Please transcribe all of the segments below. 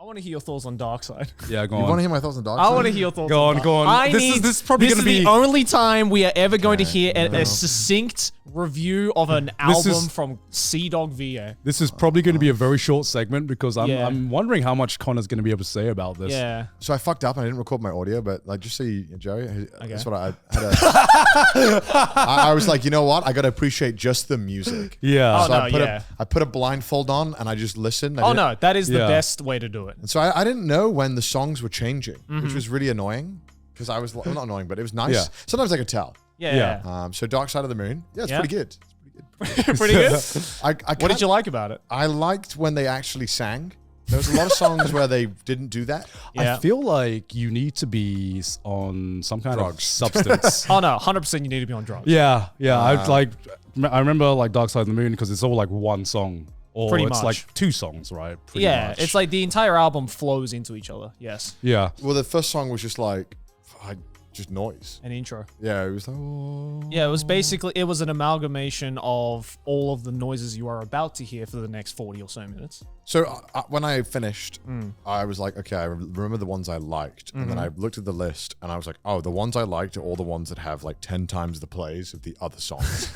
want to hear your thoughts on Dark Side. Yeah, go You on. want to hear my thoughts on Dark Side? I want to hear your thoughts. Go on, go on. This is probably going to be the only time we are ever going to hear a succinct review of an album from Sea Dog VA. This is probably going to be a very short segment because Yeah. I'm wondering how much Connor's going to be able to say about this. Yeah. So I fucked up and I didn't record my audio, but like just so you, Joey, that's what I had. I was like, you know what? I got to appreciate just the music. Yeah. Oh, So no, I put a blindfold on and I just listened. Oh no, that is the best way to do it. And so I didn't know when the songs were changing, which was really annoying because I was well, not annoying, but it was nice. Yeah. Sometimes I could tell. Yeah. So Dark Side of the Moon, it's Yeah. pretty good. Pretty good. What did you like about it? I liked when they actually sang. There was a lot of songs where they didn't do that. Yeah. I feel like you need to be on some kind Drugs. of substance. Oh no, 100% you need to be on drugs. Yeah. I remember like Dark Side of the Moon because it's all like one song. Or Pretty it's much. like two songs, right? Pretty Yeah, much. it's like the entire album flows into each other. Yes. Yeah. Well, the first song was just like, just noise. An intro. Yeah, it was like, oh. Yeah, it was an amalgamation of all of the noises you are about to hear for the next 40 or so minutes. So when I finished, I was like, okay, I remember the ones I liked. And then I looked at the list and I was like, oh, the ones I liked are all the ones that have like 10 times the plays of the other songs.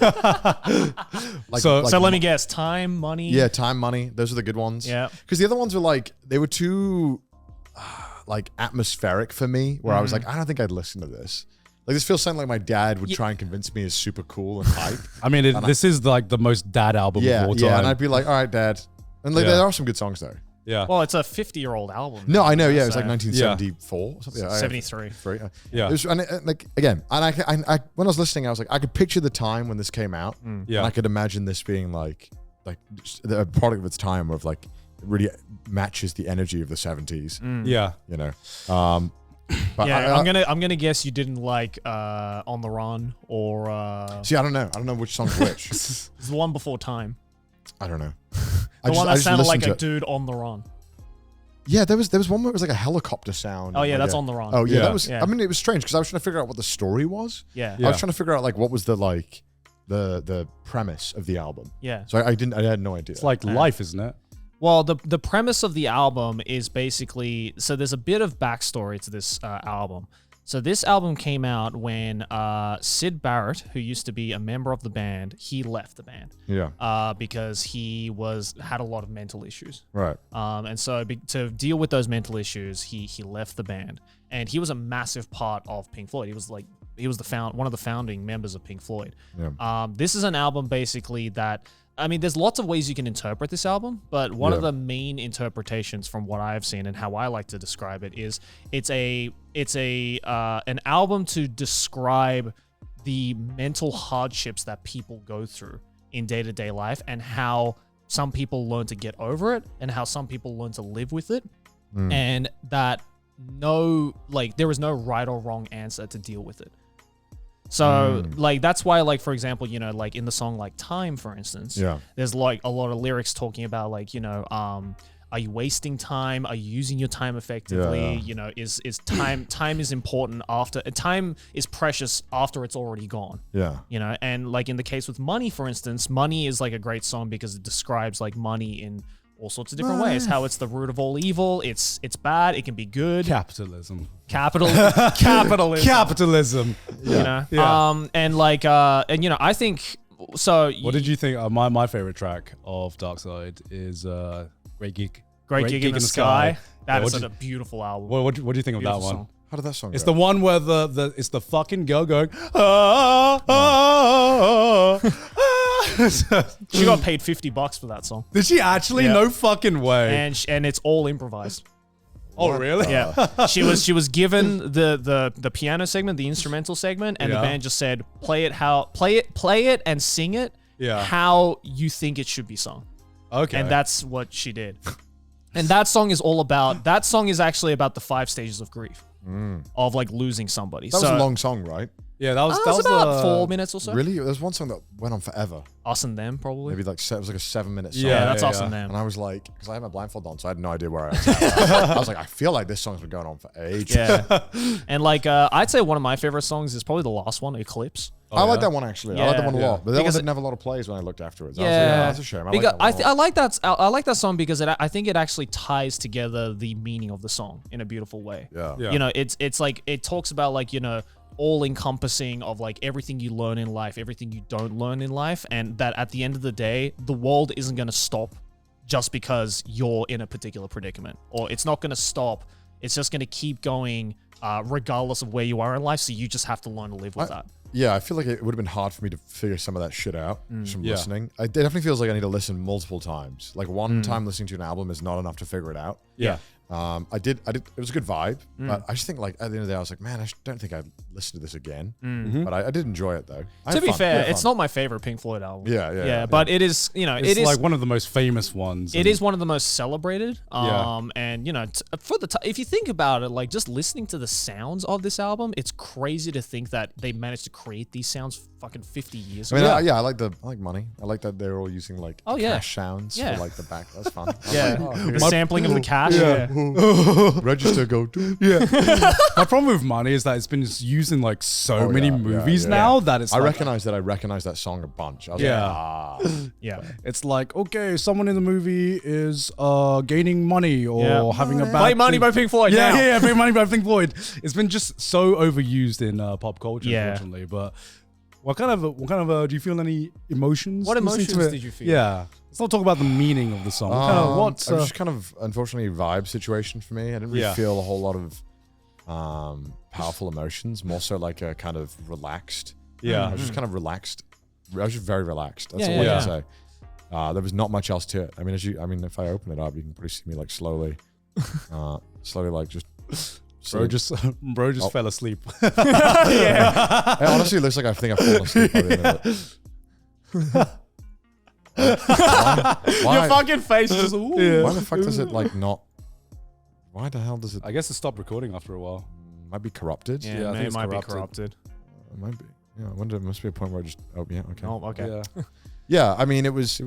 So let me guess. Time, money. Yeah, Time, Money. Those are the good ones. Yeah. Because the other ones were like, they were too like atmospheric for me, where I was like, I don't think I'd listen to this. Like this feels something like my dad would try and convince me is super cool and hype. I mean, this is like the most dad album of all time. Yeah, and I'd be like, all right, Dad. And like, there are some good songs though. Yeah. Well, it's a 50-year-old album. No, I know. Yeah, it was so- like 1974 or something. 73. Yeah. It was, and like again, and I when I was listening, I was like, I could picture the time when this came out. Yeah. And I could imagine this being like a product of its time, of like it really matches the energy of the 70s. Yeah. You know. But Yeah, I'm gonna guess you didn't like On the Run or see, I don't know which song's which. it's the one before Time. I don't know. The one that sounded like a listened to it. dude on the run. Yeah, there was one where it was like a helicopter sound. Oh yeah, like that's a- On the Run. Oh yeah, Yeah. that was. Yeah. I mean, it was strange because I was trying to figure out what the story was. Yeah. I was trying to figure out like what was the like the premise of the album. Yeah. So I had no idea. It's like life, isn't it? Well, the premise of the album is basically, so there's a bit of backstory to this album. So this album came out when Syd Barrett, who used to be a member of the band, he left the band. Yeah. Because he had a lot of mental issues. Right. And so to deal with those mental issues, he left the band. And he was a massive part of Pink Floyd. He was one of the founding members of Pink Floyd. Yeah. This is an album basically that, I mean, there's lots of ways you can interpret this album, but one of the main interpretations from what I've seen and how I like to describe it is it's an album to describe the mental hardships that people go through in day-to-day life and how some people learn to get over it and how some people learn to live with it, and that there is no right or wrong answer to deal with it. So like that's why, like, for example, you know, like in the song like Time, for instance, there's like a lot of lyrics talking about like, you know, are you wasting time? Are you using your time effectively? Yeah. You know, is time is important after time is precious after it's already gone. Yeah. You know, and like in the case with Money, for instance, Money is like a great song because it describes like money in all sorts of different ways. How it's the root of all evil. It's bad. It can be good. Capitalism. Capitalism. Capitalism. You know. Yeah. And like and you know, I think so. What did you think? My favorite track of Dark Side is Great Gig. Great Gig in the Sky. That is what a beautiful album. What do you think of that Beautiful one? song. How did that song It's go? the one where it's the fucking girl going. Ah, ah, ah. She got paid $50 for that song, Did she actually? Yeah. No fucking way. and it's all improvised. Oh really? Yeah, she was given the piano segment, the instrumental segment, and the Yeah. band just said play it and sing it Yeah. how you think it should be sung, Okay. and that's what she did. And that song is actually about the 5 stages of grief of like losing somebody. That was a long song, right? yeah, that was about 4 minutes or so. Really? There's one song that went on forever. Us and Them, probably. Maybe like it was like a 7-minute song. Yeah, that's yeah, Us and yeah. Them. And I was like, because I had my blindfold on, so I had no idea where I was at. I was like, I feel like this song's been going on for ages. Yeah. And like I'd say one of my favorite songs is probably the last one, Eclipse. I like that one actually. I like that one a lot, but that one Because didn't have a lot of plays when I looked afterwards. I was Yeah, like, oh, that's a shame. Because I like that one a lot. I like that song because I think it actually ties together the meaning of the song in a beautiful way. Yeah. You know, it's like it talks about like, you know, all encompassing of like everything you learn in life, everything you don't learn in life, and that at the end of the day, the world isn't going to stop just because you're in a particular predicament, or it's not going to stop. It's just going to keep going regardless of where you are in life. So you just have to learn to live with that. Yeah, I feel like it would have been hard for me to figure some of that shit out just from listening. It definitely feels like I need to listen multiple times. Like one time listening to an album is not enough to figure it out. Yeah. I did. It was a good vibe, but I just think like at the end of the day, I was like, man, I don't think I'd listen to this again. But I did enjoy it though. To be fair, it's not my favorite Pink Floyd album. Yeah. But it is, you know, It's like one of the most famous ones. It is one of the most celebrated. And you know, if you think about it, like just listening to the sounds of this album, it's crazy to think that they managed to create these sounds fucking 50 years ago. I mean, I like money. I like that they're all using like cash sounds for like the back. That's fun. The sampling of the cash. Register go. My problem with money is that it's been used in like so many movies now that it's. I recognize that song a bunch. I was like, It's like, okay, someone in the movie is gaining money or having a bad. Play Money by Pink Floyd. now. Play Money by Pink Floyd. It's been just so overused in pop culture, unfortunately. But what kind of do you feel any emotions? What listening to emotions it? did you feel? Yeah. Let's not talk about the meaning of the song. it was just kind of unfortunately vibe situation for me. I didn't really feel a whole lot of powerful emotions. More so like a kind of relaxed. Yeah. I was just kind of relaxed. I was just very relaxed. That's all I can say. There was not much else to it. I mean, if I open it up, you can probably see me like slowly like just. Bro just fell asleep. It honestly looks like I think I've fallen asleep by the end of it. Why? Your fucking face is. Why the fuck does it like not? Why the hell does it? I guess it stopped recording after a while. Might be corrupted. Yeah, I think it it's might be corrupted. corrupted. It might be. Yeah, I wonder. There must be a point where I just. Oh yeah. Okay. Oh, okay. Yeah. Yeah. I mean, it was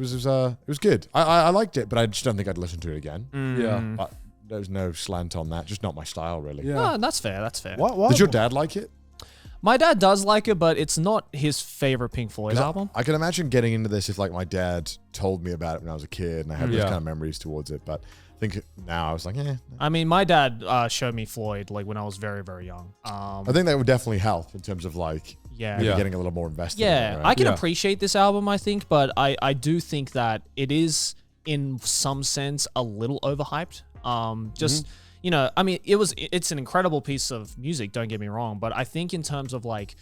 good. I liked it, but I just don't think I'd listen to it again. Yeah. But there's no slant on that. Just not my style, really. Yeah. No, that's fair. That's fair. What? Did your dad like it? My dad does like it, but it's not his favorite Pink Floyd album. I can imagine getting into this if like my dad told me about it when I was a kid and I had those kind of memories towards it. But I think now I was like, I mean, my dad showed me Floyd like when I was very, very young. I think that would definitely help in terms of like maybe getting a little more invested. Yeah, in it, right? I can appreciate this album, I think, but I do think that it is in some sense a little overhyped. You know, I mean, it's an incredible piece of music, don't get me wrong, but I think in terms of like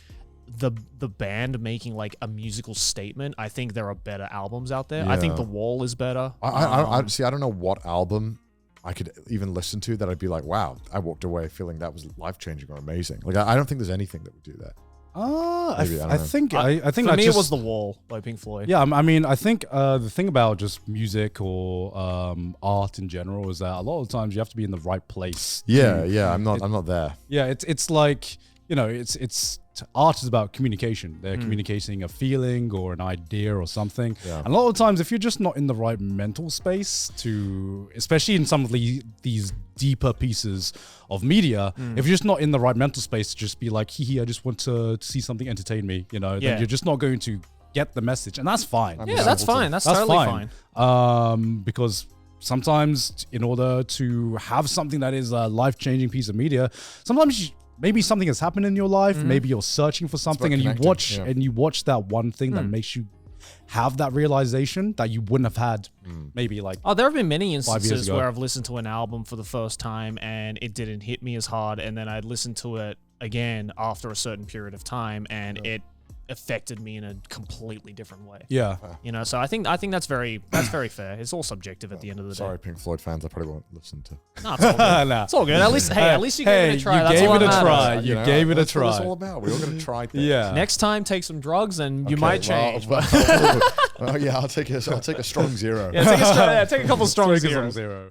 the band making like a musical statement, I think there are better albums out there. I think The Wall is better. I see. I don't know what album I could even listen to that I'd be like, wow, I walked away feeling that was life-changing or amazing. Like, I don't think there's anything that would do that. Maybe, I think for me it was The Wall by Pink Floyd. Yeah, I mean, I think the thing about just music or art in general is that a lot of times you have to be in the right place. Yeah, I'm not there. Yeah, it's like, you know, it's art is about communication. They're communicating a feeling or an idea or something. Yeah. And a lot of times, if you're just not in the right mental space to, especially in some of these deeper pieces of media, if you're just not in the right mental space to just be like, I just want to see something entertain me, you know, then you're just not going to get the message. And that's fine. Yeah, that's fine. That's totally fine. Because sometimes in order to have something that is a life-changing piece of media, sometimes maybe something has happened in your life. Maybe you're searching for something and you watch that one thing that makes you have that realization that you wouldn't have had maybe like. Oh, there have been many instances where I've listened to an album for the first time and it didn't hit me as hard, and then I'd listen to it again after a certain period of time and it affected me in a completely different way. Yeah. You know, so I think that's very fair. It's all subjective at the end of the day. Sorry, Pink Floyd fans, I probably won't listen to. No, it's all good. It's all good. At least you gave it a try. That's all that matters. You gave it a try. That's what it's all about. We're all going to try things. Yeah. Next time, take some drugs and you might change. Yeah, I'll take a strong zero. Yeah, take a couple strong Take a zeros. zero.